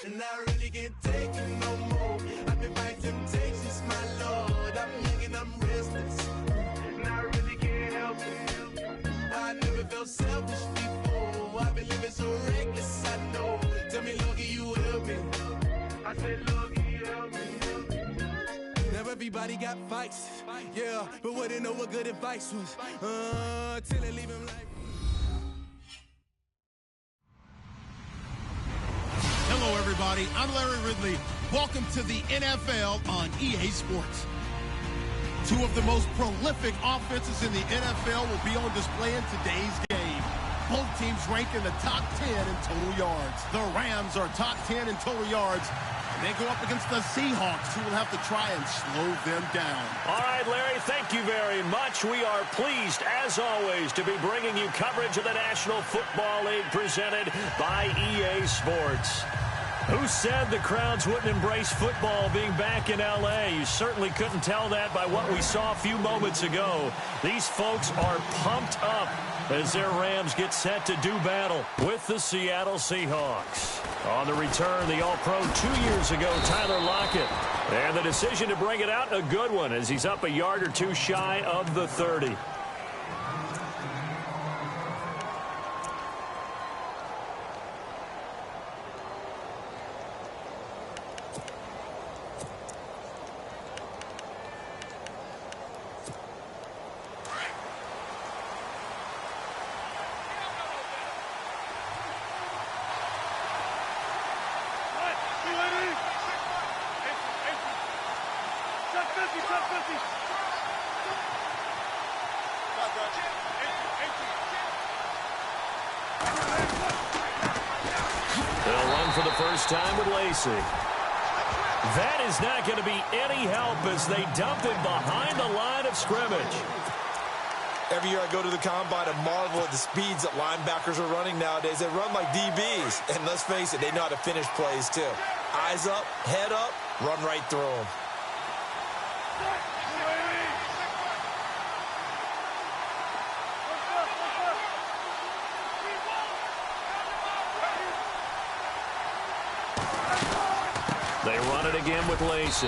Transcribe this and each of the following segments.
And I really can't take it no more. I've been fighting temptations, my Lord. I'm young and I'm restless, and I really can't help it. I never felt selfish before. I've been living so reckless, I know. Tell me, Lord, can you help me? I said, Lord, can you help me? Now everybody got fights, yeah, but wouldn't know what good advice was. Till they leave him like. Hello, everybody. I'm Larry Ridley. Welcome to the NFL on EA Sports. Two of the most prolific offenses in the NFL will be on display in today's game. Both teams rank in the top 10 in total yards. The Rams are top 10 in total yards. And they go up against the Seahawks, who will have to try and slow them down. All right, Larry, thank you very much. We are pleased, as always, to be bringing you coverage of the National Football League presented by EA Sports. Who said the crowds wouldn't embrace football being back in L.A.? You certainly couldn't tell that by what we saw a few moments ago. These folks are pumped up as their Rams get set to do battle with the Seattle Seahawks. On the return, the All-Pro 2 years ago, Tyler Lockett. And the decision to bring it out, a good one, as he's up a yard or two shy of the 30. They'll run for the first time with Lacey. That is not going to be any help as they dump him behind the line of scrimmage. Every year I go to the combine and marvel at the speeds that linebackers are running nowadays. They run like DBs. And let's face it, they know how to finish plays too. Eyes up, head up, run right through them. They run it again with Lacey.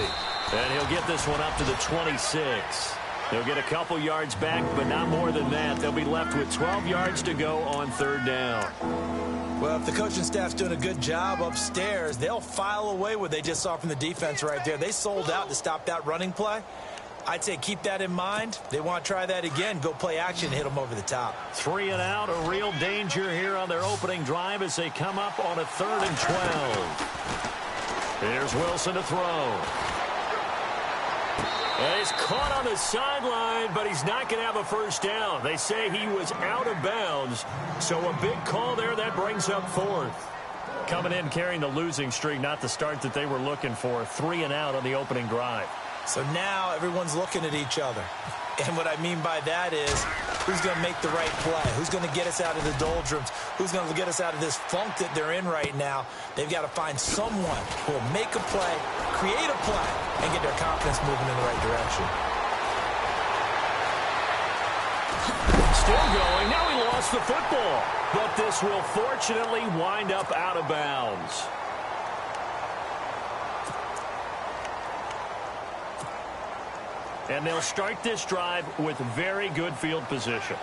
And he'll get this one up to the 26. They'll get a couple yards back, but not more than that. They'll be left with 12 yards to go on third down. Well, if the coaching staff's doing a good job upstairs, they'll file away what they just saw from the defense right there. They sold out to stop that running play. I'd say keep that in mind. They want to try that again. Go play action, hit them over the top. 3 and out, a real danger here on their opening drive as they come up on a 3rd and 12. Here's Wilson to throw. And he's caught on the sideline, but he's not going to have a first down. They say he was out of bounds, so a big call there that brings up 4th. Coming in carrying the losing streak, not the start that they were looking for. 3 and out on the opening drive. So now everyone's looking at each other. And what I mean by that is, who's going to make the right play? Who's going to get us out of the doldrums? Who's going to get us out of this funk that they're in right now? They've got to find someone who will make a play, create a play, and get their confidence moving in the right direction. Still going. Now he lost the football. But this will fortunately wind up out of bounds. And they'll start this drive with very good field position.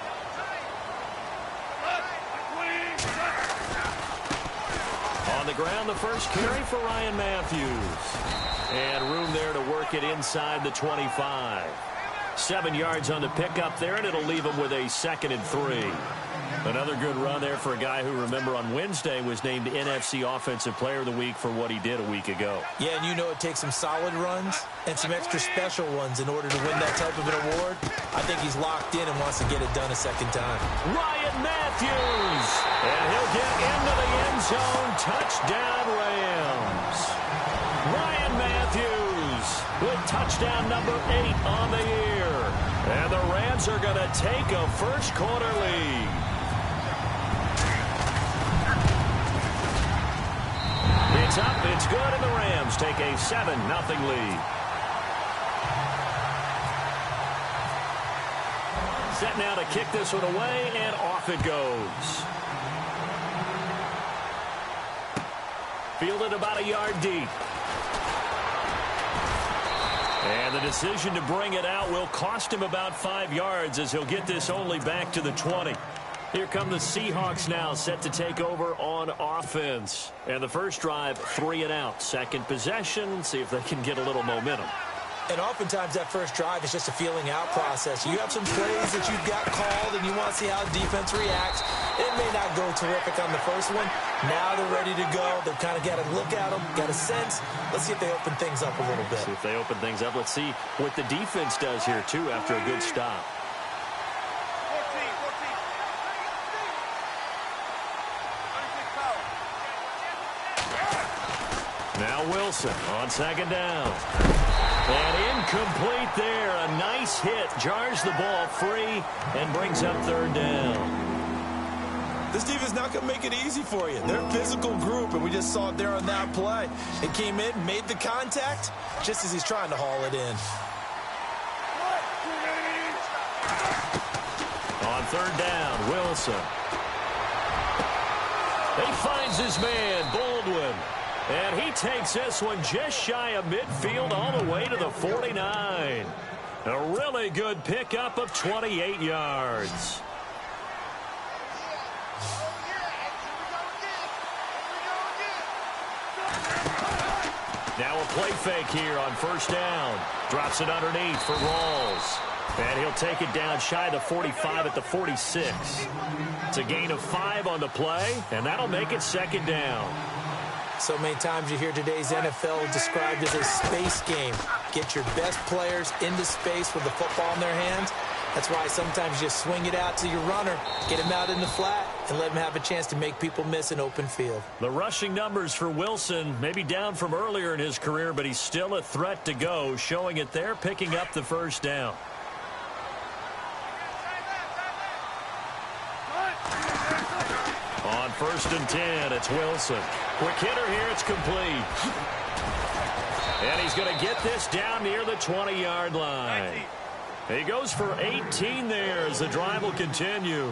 On the ground, the first carry for Ryan Matthews. And room there to work it inside the 25. 7 yards on the pickup there, and it'll leave him with a 2nd and 3. Another good run there for a guy who, remember, on Wednesday was named NFC Offensive Player of the Week for what he did a week ago. Yeah, and you know it takes some solid runs and some extra special ones in order to win that type of an award. I think he's locked in and wants to get it done a second time. Ryan Matthews! And he'll get into the end zone. Touchdown, Rams. Ryan Matthews with touchdown number 8 on the year. And the Rams are going to take a first-quarter lead. It's up, it's good, and the Rams take a 7-0 lead. Set now to kick this one away, and off it goes. fielded about a yard deep. And the decision to bring it out will cost him about 5 yards as he'll get this only back to the 20. Here come the Seahawks now, set to take over on offense. And the first drive, 3 and out. Second possession, see if they can get a little momentum. And oftentimes that first drive is just a feeling out process. You have some plays that you've got called and you want to see how the defense reacts. It may not go terrific on the first one. Now they're ready to go. They've kind of got to look at them, got a sense. Let's see if they open things up a little bit. See if they open things up. Let's see what the defense does here, too, after a good stop. Now Wilson on second down. And incomplete there. A nice hit. Jars the ball free and brings up third down. This defense not going to make it easy for you. They're a physical group, and we just saw it there on that play. It came in, made the contact, just as he's trying to haul it in. On third down, Wilson. He finds his man, Baldwin. And he takes this one just shy of midfield all the way to the 49. A really good pickup of 28 yards. Now a play fake here on first down. Drops it underneath for Rawls. And he'll take it down shy of the 45 at the 46. It's a gain of 5 on the play, and that'll make it second down. So many times you hear today's NFL described as a space game. Get your best players into space with the football in their hands. That's why sometimes you just swing it out to your runner, get him out in the flat, and let him have a chance to make people miss an open field. The rushing numbers for Wilson may be down from earlier in his career, but he's still a threat to go, showing it there, picking up the first down. On first and 10, it's Wilson. Quick hitter here, it's complete. And he's going to get this down near the 20-yard line. He goes for 18 there as the drive will continue.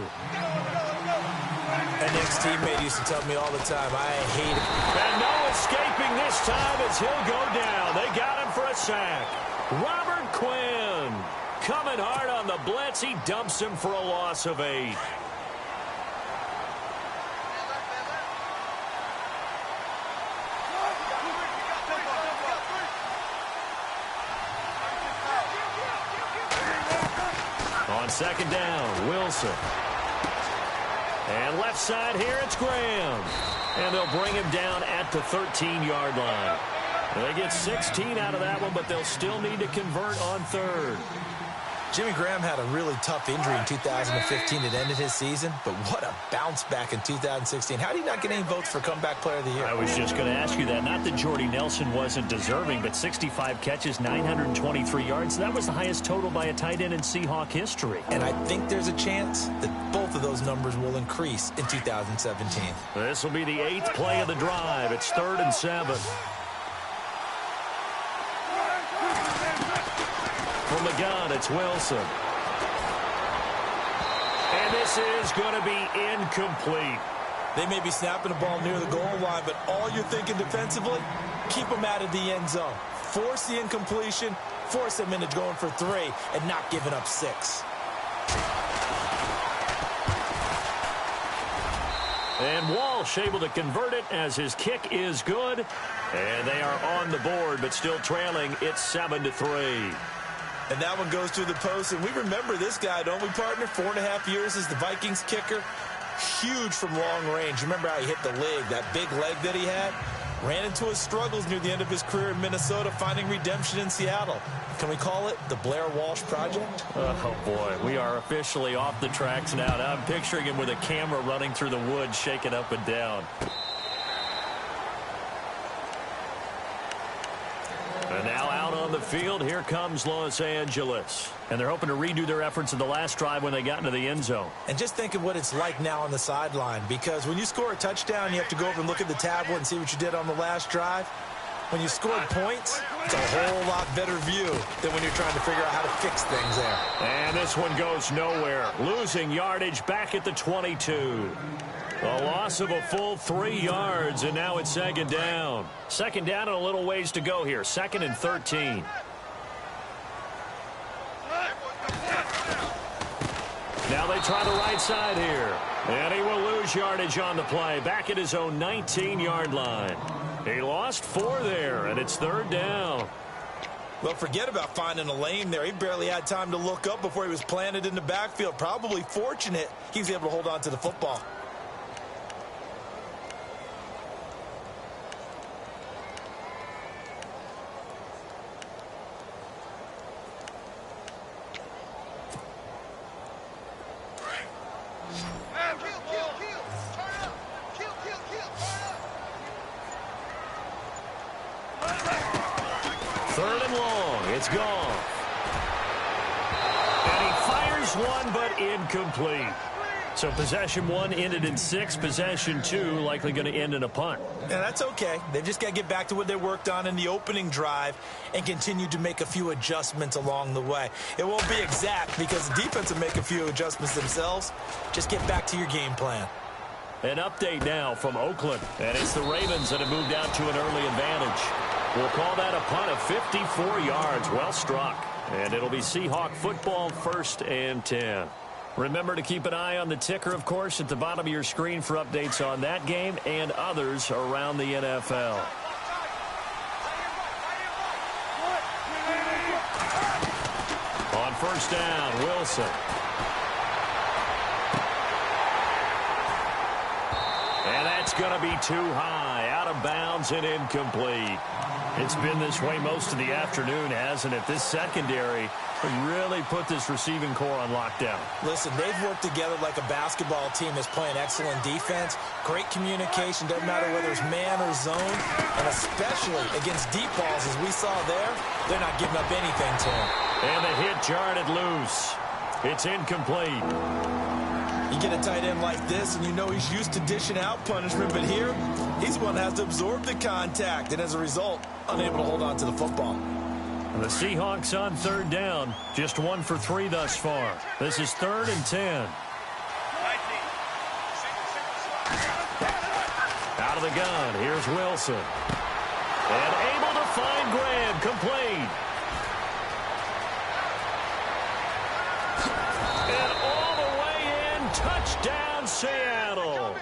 An ex-teammate used to tell me all the time, I hate it. And no escaping this time as he'll go down. They got him for a sack. Robert Quinn coming hard on the blitz. He dumps him for a loss of 8. On second down, Wilson. And left side here, it's Graham. And they'll bring him down at the 13-yard line. They get 16 out of that one, but they'll still need to convert on third. Jimmy Graham had a really tough injury in 2015 that ended his season, but what a bounce back in 2016. How did he not get any votes for Comeback Player of the Year? I was just going to ask you that. Not that Jordy Nelson wasn't deserving, but 65 catches, 923 yards. That was the highest total by a tight end in Seahawk history. And I think there's a chance that both of those numbers will increase in 2017. This will be the 8th play of the drive. It's 3rd and 7. From the gun, it's Wilson. And this is going to be incomplete. They may be snapping the ball near the goal line, but all you're thinking defensively, keep them out of the end zone. Force the incompletion, force them into going for 3, and not giving up 6. And Walsh able to convert it as his kick is good. And they are on the board, but still trailing. It's 7-3. And that one goes through the post. And we remember this guy, don't we, partner? 4.5 years as the Vikings kicker. Huge from long range. Remember how he hit the leg, that big leg that he had? Ran into his struggles near the end of his career in Minnesota, finding redemption in Seattle. Can we call it the Blair Walsh Project? Oh, boy. We are officially off the tracks now. Now I'm picturing him with a camera running through the woods, shaking up and down. And now out on the field, here comes Los Angeles. And they're hoping to redo their efforts in the last drive when they got into the end zone. And just think of what it's like now on the sideline, because when you score a touchdown, you have to go over and look at the tablet and see what you did on the last drive. When you scored points, it's a whole lot better view than when you're trying to figure out how to fix things there. And this one goes nowhere. Losing yardage back at the 22. A loss of a full 3 yards, and now it's second down. Second down and a little ways to go here. 2nd and 13. Now they try the right side here. And he will lose yardage on the play. Back at his own 19-yard line. He lost 4 there, and it's 3rd down. Well, forget about finding a lane there. He barely had time to look up before he was planted in the backfield. Probably fortunate he was able to hold on to the football. It's gone. And he fires one, but incomplete. So possession 1 ended in 6. Possession 2 likely going to end in a punt. Yeah, that's okay. They've just got to get back to what they worked on in the opening drive and continue to make a few adjustments along the way. It won't be exact because the defense will make a few adjustments themselves. Just get back to your game plan. An update now from Oakland. And it's the Ravens that have moved out to an early advantage. We'll call that a punt of 54 yards. Well struck. And it'll be Seahawk football, 1st and 10. Remember to keep an eye on the ticker, of course, at the bottom of your screen for updates on that game and others around the NFL. On 1st down, Wilson. And that's going to be too high, out of bounds and incomplete. It's been this way most of the afternoon, hasn't it? This secondary really put this receiving core on lockdown. Listen, they've worked together like a basketball team that's playing excellent defense. Great communication, doesn't matter whether it's man or zone. And especially against deep balls, as we saw there, they're not giving up anything to him. And the hit jarred it loose. It's incomplete. You get a tight end like this, and you know he's used to dishing out punishment, but here, he's the one that has to absorb the contact, and as a result, unable to hold on to the football. The Seahawks on 3rd down, just 1 for 3 thus far. This is 3rd and 10. Out of the gun, here's Wilson. And able to find Graham, complete. And all the way in, touchdown Seattle.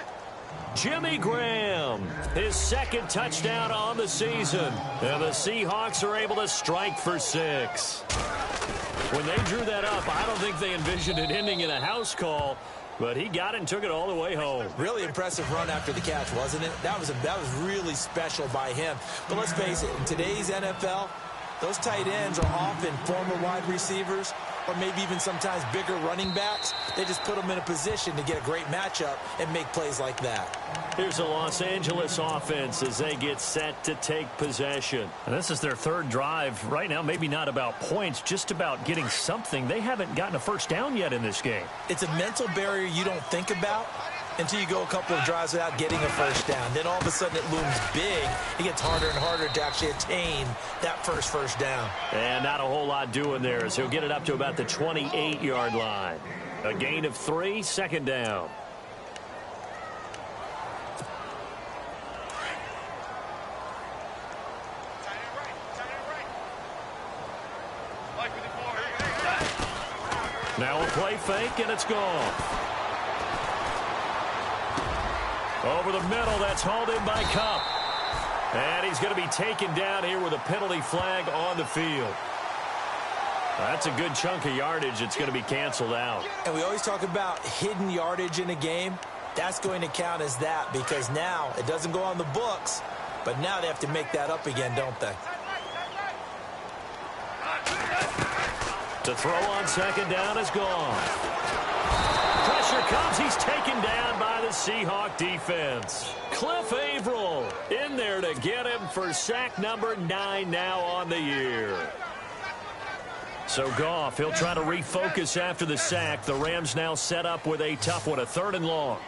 Jimmy Graham, his 2nd touchdown on the season. And the Seahawks are able to strike for 6. When they drew that up, I don't think they envisioned it ending in a house call, but he got it and took it all the way home. Really impressive run after the catch, wasn't it? That was really special by him. But let's face it, in today's NFL, those tight ends are often former wide receivers or maybe even sometimes bigger running backs. They just put them in a position to get a great matchup and make plays like that. Here's a Los Angeles offense as they get set to take possession. And this is their 3rd drive. Right now, maybe not about points, just about getting something. They haven't gotten a first down yet in this game. It's a mental barrier you don't think about until you go a couple of drives without getting a first down. Then all of a sudden it looms big. It gets harder and harder to actually attain that first down. And not a whole lot doing there as he'll get it up to about the 28-yard line. A gain of 3, 2nd down. Now a play fake, and it's gone. Over the middle, that's hauled in by Cup. And he's going to be taken down here with a penalty flag on the field. That's a good chunk of yardage. It's going to be canceled out. And we always talk about hidden yardage in a game. That's going to count as that because now it doesn't go on the books, but now they have to make that up again, don't they? To throw on 2nd down is gone. Pressure comes. He's taken down by the Seahawk defense. Cliff Averill in there to get him for sack number 9 now on the year. So Goff, he'll try to refocus after the sack. The Rams now set up with a tough one, a 3rd and long.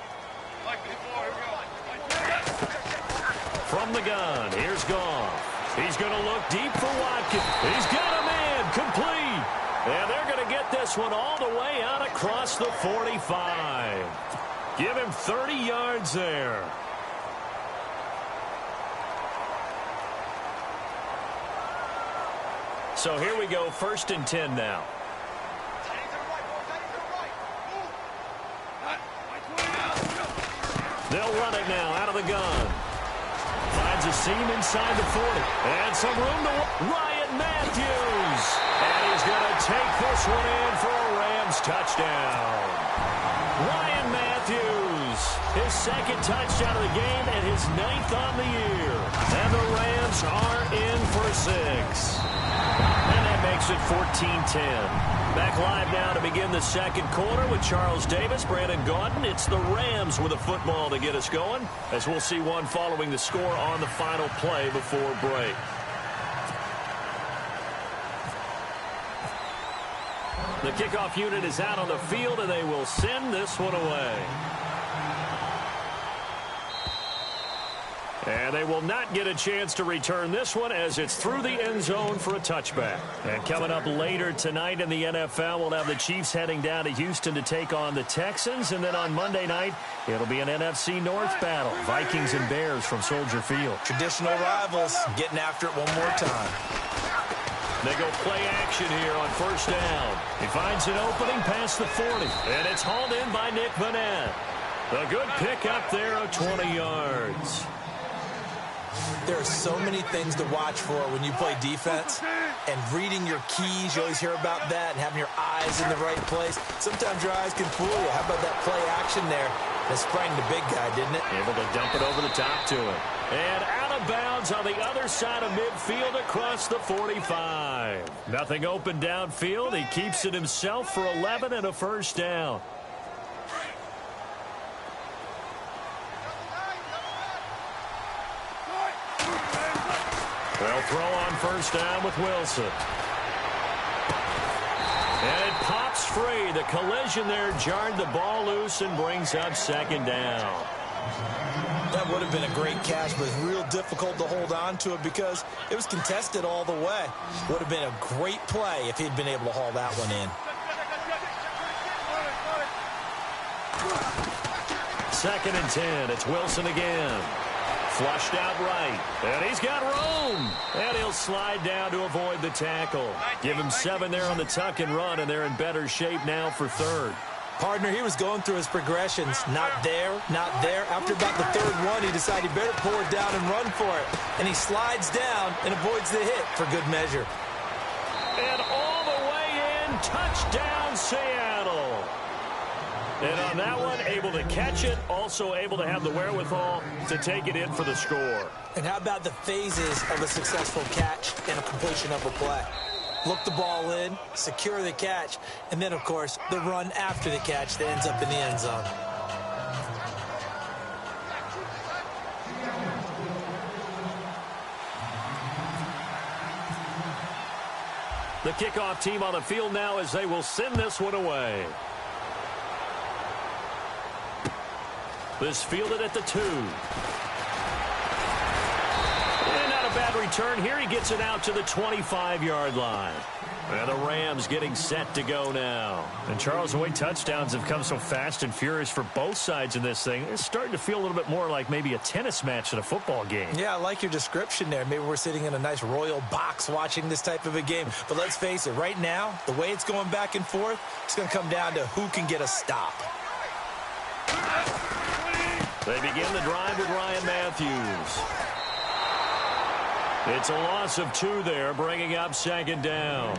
From the gun, here's Goff. He's going to look deep for Watkins. He's got a man, complete. And they're going to get this one all the way out across the 45. Give him 30 yards there. So here we go, 1st and 10 now. They'll run it now out of the gun. Finds a seam inside the 40. And some room to Ryan Matthews. And he's going to take this one in for a Rams touchdown. Ryan Matthews, his 2nd touchdown of the game and his 9th on the year. And the Rams are in for 6. And that makes it 14-10. Back live now to begin the 2nd quarter with Charles Davis, Brandon Gaudin. It's the Rams with a football to get us going, as we'll see one following the score on the final play before break. The kickoff unit is out on the field, and they will send this one away. And they will not get a chance to return this one as it's through the end zone for a touchback. And coming up later tonight in the NFL, we'll have the Chiefs heading down to Houston to take on the Texans. And then on Monday night, it'll be an NFC North battle. Vikings and Bears from Soldier Field. Traditional rivals getting after it one more time. They go play action here on 1st down. He finds an opening past the 40. And it's hauled in by Nick Vanette. A good pickup there of 20 yards. There are so many things to watch for when you play defense, and reading your keys, you always hear about that, and having your eyes in the right place. Sometimes your eyes can fool you. How about that play action there? That sprang the big guy, didn't it? Able to dump it over the top to him. And out of bounds on the other side of midfield across the 45. Nothing open downfield. He keeps it himself for 11 and a 1st down. They'll throw on 1st down with Wilson. And it pops free. The collision there jarred the ball loose and brings up 2nd down. That would have been a great catch, but it's real difficult to hold on to it because it was contested all the way. Would have been a great play if he'd been able to haul that one in. 2nd and 10. It's Wilson again. Flushed out right. And he's got room. And he'll slide down to avoid the tackle. Give him 7 there on the tuck and run, and they're in better shape now for 3rd. Partner, he was going through his progressions. Not there, not there. After about the 3rd one, he decided he better pull it down and run for it. And he slides down and avoids the hit for good measure. And all the way in, touchdown Seattle. And on that one, able to catch it, also able to have the wherewithal to take it in for the score. And how about the phases of a successful catch and a completion of a play? Look the ball in, secure the catch, and then, of course, the run after the catch that ends up in the end zone. The kickoff team on the field now as they will send this one away. This fielded at the 2. And not a bad return here. He gets it out to the 25-yard line. And the Rams getting set to go now. And Charles, the way touchdowns have come so fast and furious for both sides in this thing, it's starting to feel a little bit more like maybe a tennis match in a football game. Yeah, I like your description there. Maybe we're sitting in a nice royal box watching this type of a game. But let's face it, right now, the way it's going back and forth, it's going to come down to who can get a stop. They begin the drive with Ryan Matthews. It's a loss of 2 there, bringing up 2nd down.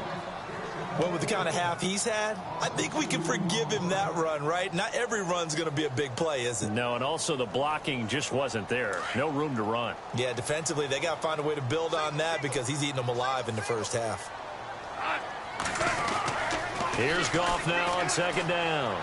Well, with the kind of half he's had, I think we can forgive him that run, right? Not every run's going to be a big play, is it? No, and also the blocking just wasn't there. No room to run. Yeah, defensively, they got to find a way to build on that because he's eating them alive in the 1st half. Here's Goff now on 2nd down.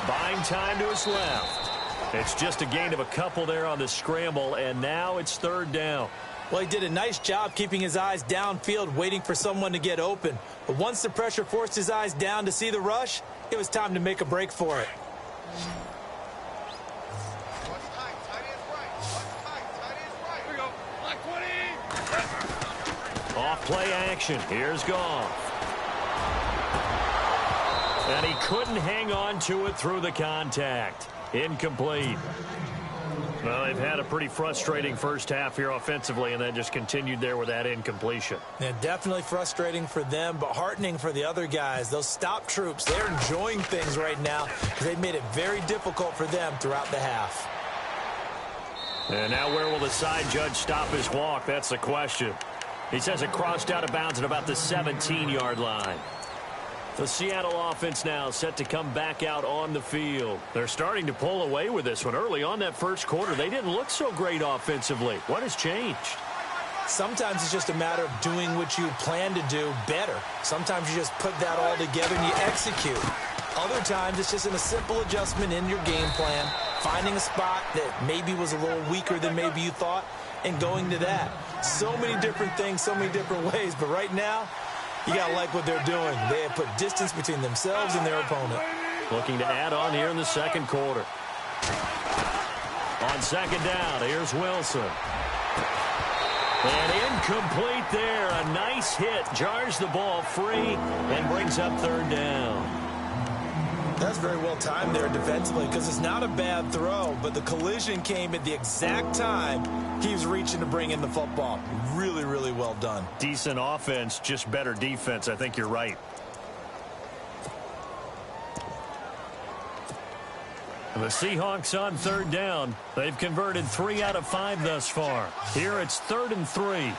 Buying time to his left. It's just a gain of a couple there on the scramble, and now it's 3rd down. Well, he did a nice job keeping his eyes downfield, waiting for someone to get open. But once the pressure forced his eyes down to see the rush, it was time to make a break for it. Off play action. Here's Goff. And he couldn't hang on to it through the contact. Incomplete. Well, they've had a pretty frustrating first half here offensively, and then just continued there with that incompletion. Yeah, definitely frustrating for them, but heartening for the other guys. Those stop troops, they're enjoying things right now because they've made it very difficult for them throughout the half. And now where will the side judge stop his walk? That's the question. He says it crossed out of bounds at about the 17-yard line. The Seattle offense now set to come back out on the field. They're starting to pull away with this one. Early on that first quarter, they didn't look so great offensively. What has changed? Sometimes it's just a matter of doing what you plan to do better. Sometimes you just put that all together and you execute. Other times it's just a simple adjustment in your game plan, finding a spot that maybe was a little weaker than maybe you thought, and going to that. So many different things, so many different ways, but right now, you got to like what they're doing. They have put distance between themselves and their opponent. Looking to add on here in the second quarter. On second down, here's Wilson. And incomplete there. A nice hit. Jars the ball free and brings up third down. That's very well timed there defensively because it's not a bad throw, but the collision came at the exact time he was reaching to bring in the football. Really, really well done. Decent offense, just better defense. I think you're right. The Seahawks on third down. They've converted 3 out of 5 thus far. Here it's 3rd and 3.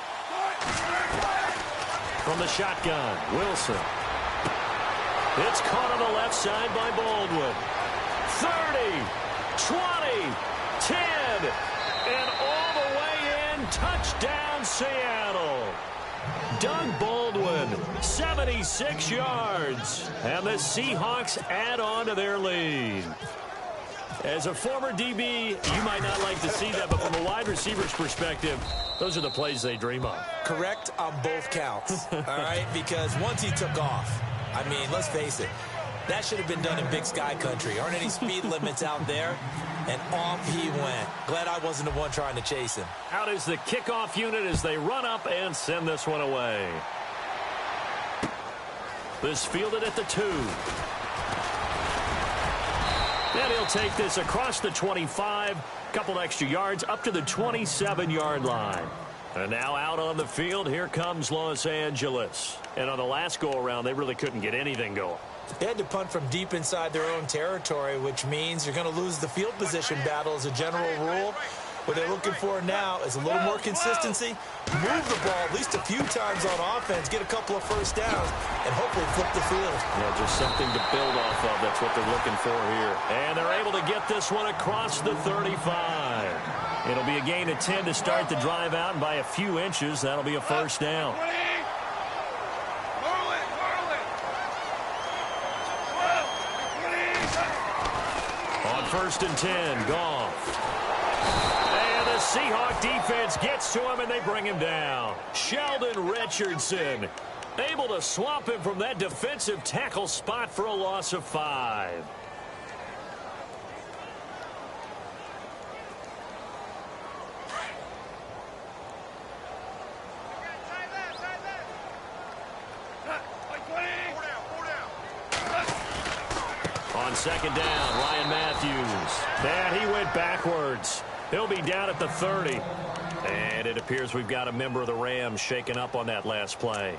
From the shotgun, Wilson. It's caught on the left side by Baldwin. 30, 20, 10, and all the way in. Touchdown, Seattle. Doug Baldwin, 76 yards. And the Seahawks add on to their lead. As a former DB, you might not like to see that, but from a wide receiver's perspective, those are the plays they dream of. Correct on both counts, all right? Because once he took off, I mean, let's face it, that should have been done in Big Sky country. Aren't any speed limits out there? And off he went. Glad I wasn't the one trying to chase him. Out is the kickoff unit as they run up and send this one away. This fielded at the 2. And he'll take this across the 25, couple extra yards up to the 27-yard line. And now out on the field, here comes Los Angeles. And on the last go-around, they really couldn't get anything going. They had to punt from deep inside their own territory, which means you're going to lose the field position battle as a general rule. What they're looking for now is a little more consistency, move the ball at least a few times on offense, get a couple of first downs, and hopefully flip the field. Yeah, just something to build off of. That's what they're looking for here. And they're able to get this one across the 35. It'll be a gain of 10 to start the drive out, and by a few inches, that'll be a first down. On 1st and 10, Goff. And the Seahawk defense gets to him, and they bring him down. Sheldon Richardson able to swamp him from that defensive tackle spot for a loss of 5. On second down, Ryan Matthews. And he went backwards. He'll be down at the 30. And it appears we've got a member of the Rams shaken up on that last play.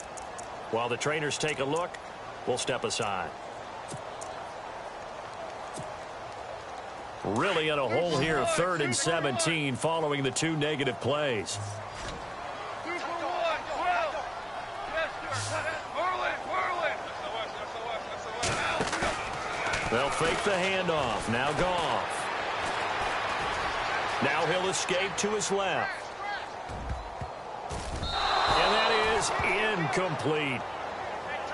While the trainers take a look, we'll step aside. Really in a hole here, 3rd and 17 following the 2 negative plays. They'll fake the handoff. Now Goff. Now he'll escape to his left. And that is incomplete.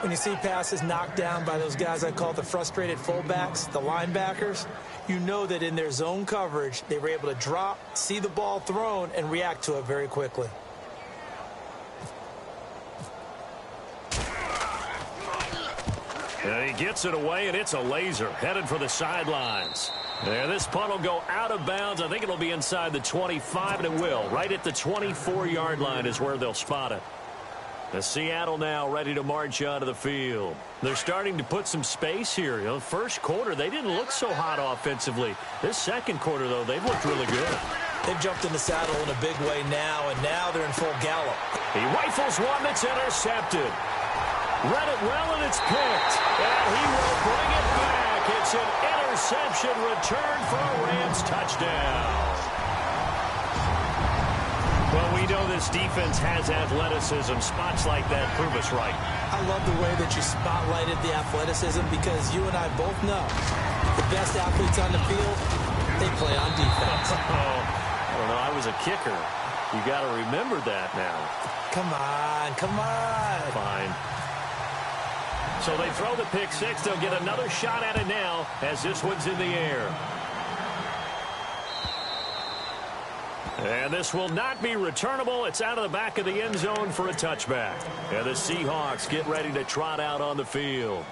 When you see passes knocked down by those guys I call the frustrated fullbacks, the linebackers, you know that in their zone coverage, they were able to drop, see the ball thrown, and react to it very quickly. And he gets it away, and it's a laser headed for the sidelines. And this punt will go out of bounds. I think it'll be inside the 25, and it will. Right at the 24-yard line is where they'll spot it. The Seattle now ready to march onto the field. They're starting to put some space here. You know, first quarter, they didn't look so hot offensively. This second quarter, though, they've looked really good. They've jumped in the saddle in a big way now, and now they're in full gallop. He rifles one that's intercepted. Read it well, and it's picked. And he will bring it back. It's an interception return for a Rams touchdown. Well, we know this defense has athleticism. Spots like that prove us right. I love the way that you spotlighted the athleticism because you and I both know the best athletes on the field, they play on defense. I don't know. I was a kicker. You got to remember that now. Come on, come on. Fine. So they throw the pick six. They'll get another shot at it now as this one's in the air. And this will not be returnable. It's out of the back of the end zone for a touchback. And the Seahawks get ready to trot out on the field.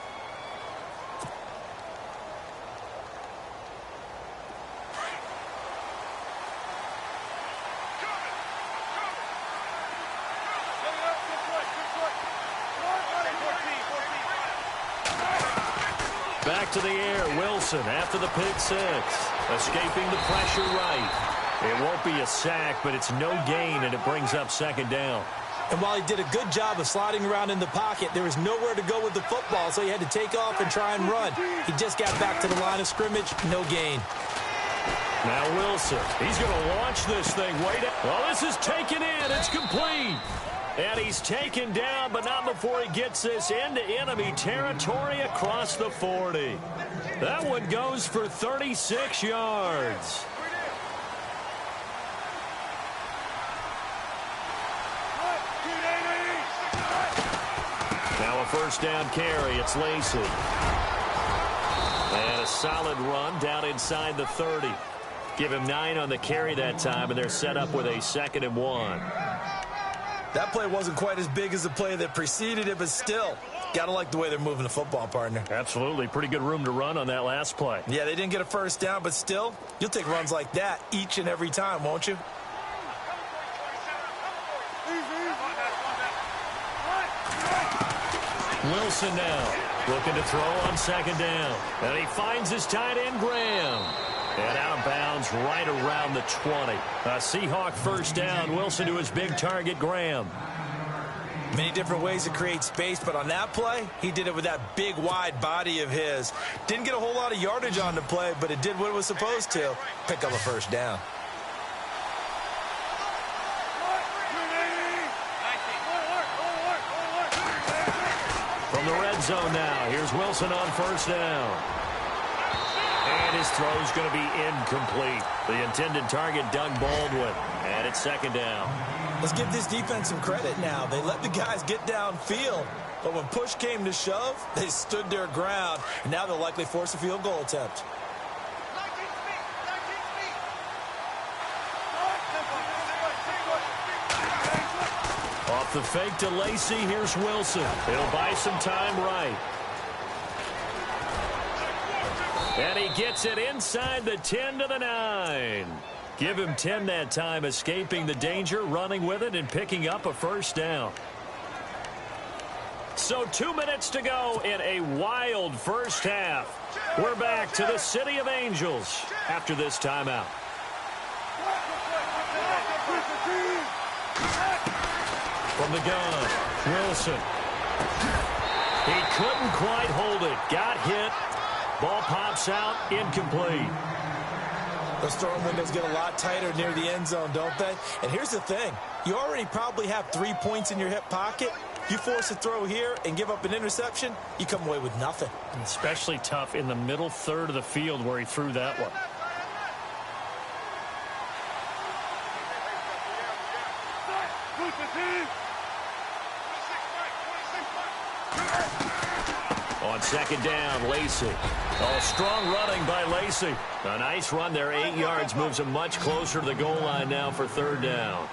Back to the air, Wilson after the pick six. Escaping the pressure right. It won't be a sack, but it's no gain, and it brings up second down. And while he did a good job of sliding around in the pocket, there was nowhere to go with the football, so he had to take off and try and run. He just got back to the line of scrimmage, no gain. Now Wilson, he's going to launch this thing. Well, this is taken in. It's complete. And he's taken down, but not before he gets this into enemy territory across the 40. That one goes for 36 yards. Now a first down carry. It's Lacy. And a solid run down inside the 30. Give him 9 on the carry that time, and they're set up with a 2nd and 1. That play wasn't quite as big as the play that preceded it, but still, gotta like the way they're moving the football, partner. Absolutely. Pretty good room to run on that last play. Yeah, they didn't get a first down, but still, you'll take runs like that each and every time, won't you? Wilson now looking to throw on 2nd down. And he finds his tight end, Graham. And out of bounds right around the 20. A Seahawk first down. Wilson to his big target, Graham. Many different ways to create space, but on that play, he did it with that big, wide body of his. Didn't get a whole lot of yardage on the play, but it did what it was supposed to. Pick up a first down. From the red zone now, here's Wilson on first down. And his throw's going to be incomplete. The intended target, Doug Baldwin. And it's 2nd down. Let's give this defense some credit now. They let the guys get downfield. But when push came to shove, they stood their ground. And now they'll likely force a field goal attempt. Off the fake to Lacy, here's Wilson. He'll buy some time right. And he gets it inside the 10 to the 9. Give him 10 that time, escaping the danger, running with it, and picking up a first down. So 2 minutes to go in a wild first half. We're back to the City of Angels after this timeout. From the gun, Wilson. He couldn't quite hold it. Got hit. Ball pops out, incomplete. Those throwing windows get a lot tighter near the end zone, don't they? And here's the thing. You already probably have 3 points in your hip pocket. You force a throw here and give up an interception, you come away with nothing. Especially tough in the middle third of the field where he threw that one. On 2nd down, Lacy. Oh, strong running by Lacy. A nice run there, 8 yards, moves him much closer to the goal line now for 3rd down.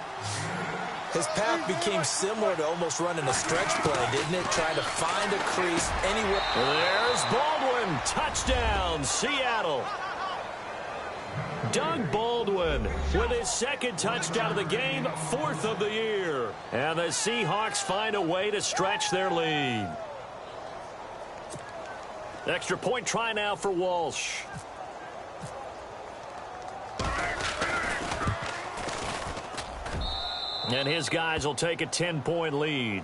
His path became similar to almost running a stretch play, didn't it? Trying to find a crease anywhere. There's Baldwin. Touchdown, Seattle. Doug Baldwin with his second touchdown of the game, 4th of the year. And the Seahawks find a way to stretch their lead. Extra point try now for Walsh. And his guys will take a 10-point lead.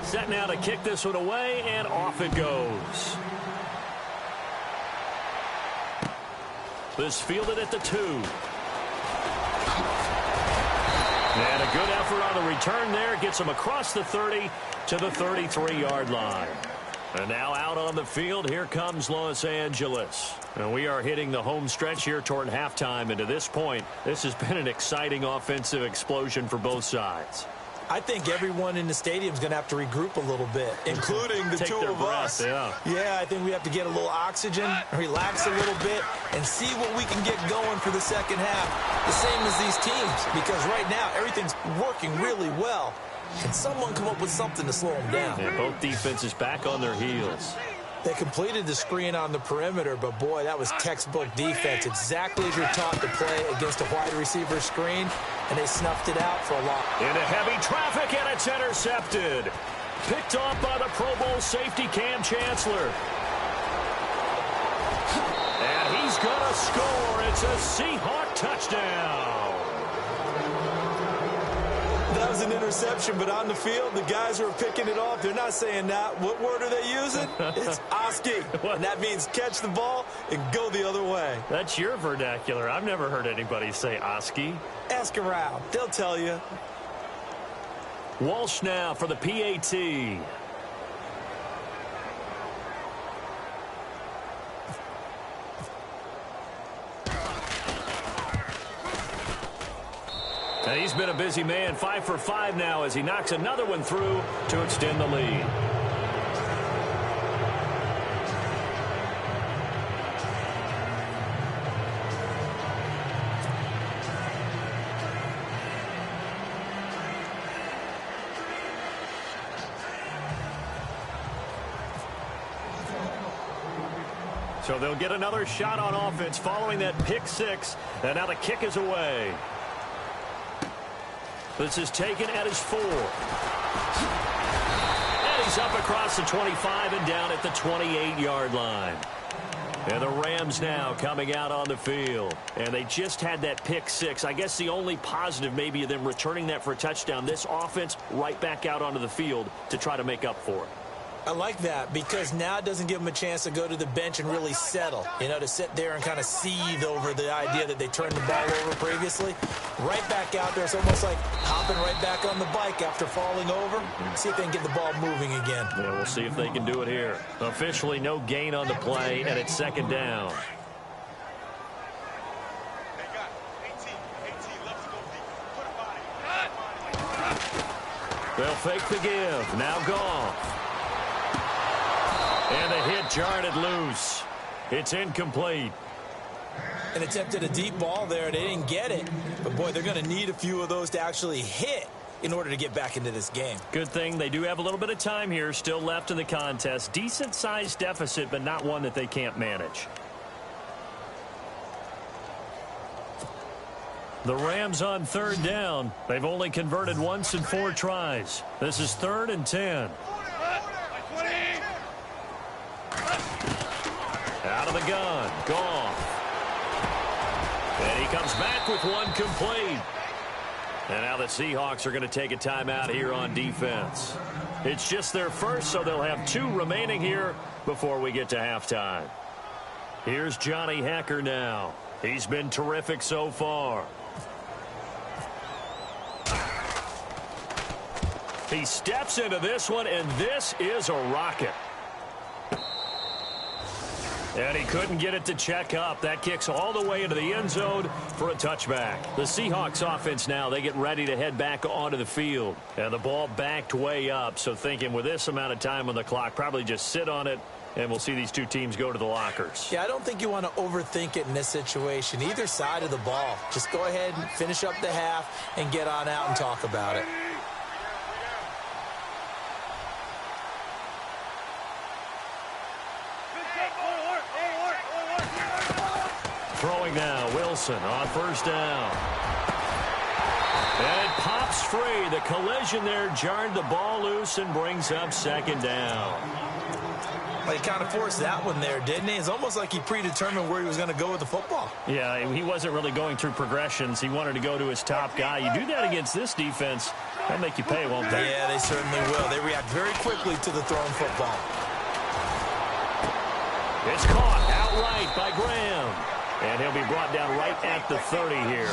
Set now to kick this one away, and off it goes. This fielded at the 2. And a good effort on the return there. Gets him across the 30 to the 33-yard line. And now out on the field, here comes Los Angeles. And we are hitting the home stretch here toward halftime. And to this point, this has been an exciting offensive explosion for both sides. I think everyone in the stadium is going to have to regroup a little bit, including the two of us. Yeah, I think we have to get a little oxygen, relax a little bit, and see what we can get going for the second half. The same as these teams, because right now everything's working really well. Can someone come up with something to slow them down? Yeah, both defenses back on their heels. They completed the screen on the perimeter, but, boy, that was textbook defense. Exactly as you're taught to play against a wide receiver screen, and they snuffed it out for a lot. Into heavy traffic, and it's intercepted. Picked off by the Pro Bowl safety Cam Chancellor. And he's going to score. It's a Seahawk touchdown. That was an interception, but on the field, the guys who are picking it off, they're not saying that. What word are they using? It's Oski. And that means catch the ball and go the other way. That's your vernacular. I've never heard anybody say Oski. Ask around. They'll tell you. Walsh now for the PAT. And he's been a busy man, 5 for 5 now as he knocks another one through to extend the lead. So they'll get another shot on offense following that pick 6, and now the kick is away. This is taken at his 4. And he's up across the 25 and down at the 28-yard line. And the Rams now coming out on the field. And they just had that pick 6. I guess the only positive maybe of them returning that for a touchdown. This offense right back out onto the field to try to make up for it. I like that because now it doesn't give them a chance to go to the bench and really settle, to sit there and kind of seethe over the idea that they turned the ball over previously. Right back out there. It's almost like hopping right back on the bike after falling over. See if they can get the ball moving again. Yeah, we'll see if they can do it here. Officially no gain on the play, and it's second down. They'll fake the give. Now Goff. And the hit jarred it loose. It's incomplete. And attempted a deep ball there. They didn't get it. But, boy, they're going to need a few of those to actually hit in order to get back into this game. Good thing they do have a little bit of time here still left in the contest. Decent-sized deficit, but not one that they can't manage. The Rams on third down. They've only converted once in 4 tries. This is 3rd and 10. Out of the gun. Goff. And he comes back with one complete. And now the Seahawks are going to take a timeout here on defense. It's just their first, so they'll have 2 remaining here before we get to halftime. Here's Johnny Hekker now. He's been terrific so far. He steps into this one, and this is a rocket. And he couldn't get it to check up. That kicks all the way into the end zone for a touchback. The Seahawks offense now, they get ready to head back onto the field. And the ball backed way up. So thinking with this amount of time on the clock, probably just sit on it, and we'll see these 2 teams go to the lockers. Yeah, I don't think you want to overthink it in this situation. Either side of the ball. Just go ahead and finish up the half and get on out and talk about it. Throwing now, Wilson on first down. And it pops free. The collision there jarred the ball loose and brings up second down. Well, he kind of forced that one there, didn't he? It's almost like he predetermined where he was going to go with the football. Yeah, he wasn't really going through progressions. He wanted to go to his top guy. You do that against this defense, they'll make you pay, won't they? Yeah, they certainly will. They react very quickly to the thrown football. It's caught outright by Graham. And he'll be brought down right at the 30 here.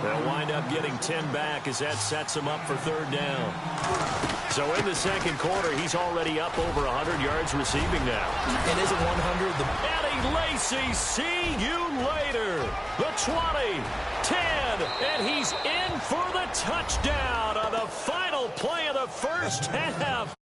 They'll wind up getting 10 back as that sets him up for third down. So in the second quarter, he's already up over 100 yards receiving now. It isn't 100. Eddie Lacy, see you later. The 20, 10, and he's in for the touchdown on the final play of the first half.